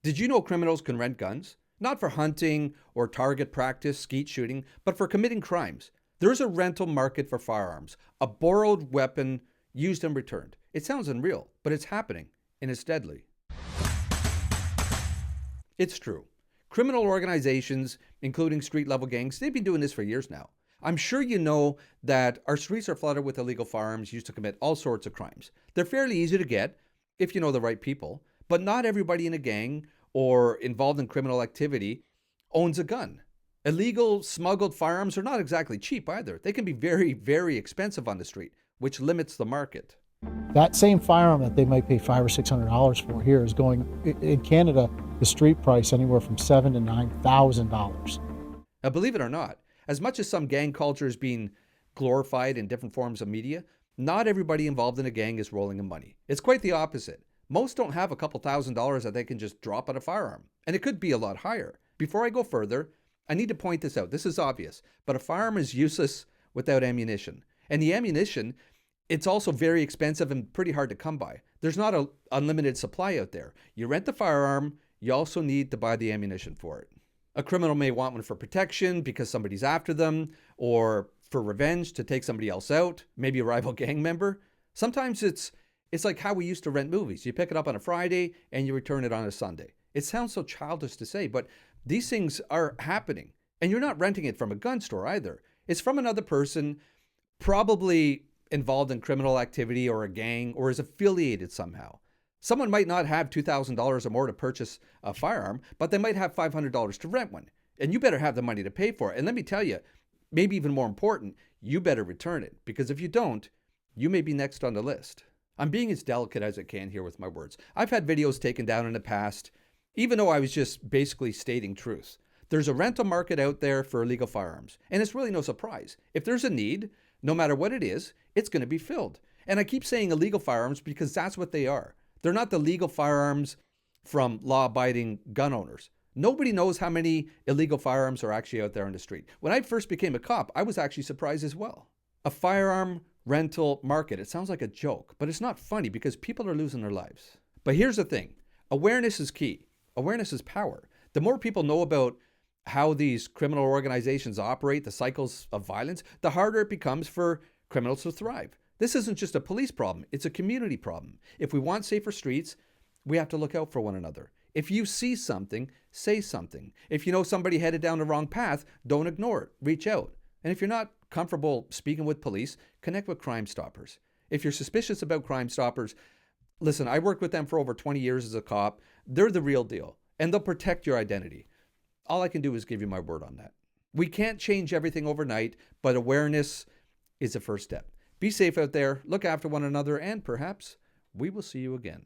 Did you know criminals can rent guns? Not for hunting or target practice, skeet shooting, but for committing crimes. There's a rental market for firearms, a borrowed weapon used and returned. It sounds unreal, but it's happening, and it's deadly. It's true. Criminal organizations, including street-level gangs, they've been doing this for years now. I'm sure you know that our streets are flooded with illegal firearms used to commit all sorts of crimes. They're fairly easy to get if you know the right people, but not everybody in a gang or involved in criminal activity owns a gun. Illegal smuggled firearms are not exactly cheap either. They can be very, very expensive on the street, which limits the market. That same firearm that they might pay $500 or $600 for here is going, in Canada, the street price anywhere from $7,000 to $9,000. Now, believe it or not, as much as some gang culture is being glorified in different forms of media, not everybody involved in a gang is rolling in money. It's quite the opposite. Most don't have a couple $1,000s that they can just drop on a firearm, and it could be a lot higher. Before I go further, I need to point this out. This is obvious, but a firearm is useless without ammunition. And the ammunition, it's also very expensive and pretty hard to come by. There's not an unlimited supply out there. You rent the firearm, you also need to buy the ammunition for it. A criminal may want one for protection because somebody's after them, or for revenge to take somebody else out, maybe a rival gang member. Sometimes it's like how we used to rent movies. You pick it up on a Friday and you return it on a Sunday. It sounds so childish to say, but these things are happening. And you're not renting it from a gun store either. It's from another person, probably involved in criminal activity or a gang, or is affiliated somehow. Someone might not have $2,000 or more to purchase a firearm, but they might have $500 to rent one. And you better have the money to pay for it. And let me tell you, maybe even more important, you better return it. Because if you don't, you may be next on the list. I'm being as delicate as I can here with my words. I've had videos taken down in the past, even though I was just basically stating truth. There's a rental market out there for illegal firearms. And it's really no surprise. If there's a need, no matter what it is, it's going to be filled. And I keep saying illegal firearms because that's what they are. They're not the legal firearms from law-abiding gun owners. Nobody knows how many illegal firearms are actually out there on the street. When I first became a cop, I was actually surprised as well. A firearm rental market. It sounds like a joke, but it's not funny because people are losing their lives. But here's the thing. Awareness is key. Awareness is power. The more people know about how these criminal organizations operate, the cycles of violence, the harder it becomes for criminals to thrive. This isn't just a police problem. It's a community problem. If we want safer streets, we have to look out for one another. If you see something, say something. If you know somebody headed down the wrong path, don't ignore it. Reach out. And if you're not comfortable speaking with police, connect with Crime Stoppers. If you're suspicious about Crime Stoppers, listen, I worked with them for over 20 years as a cop. They're the real deal, and they'll protect your identity. All I can do is give you my word on that. We can't change everything overnight, but awareness is the first step. Be safe out there, look after one another, and perhaps we will see you again.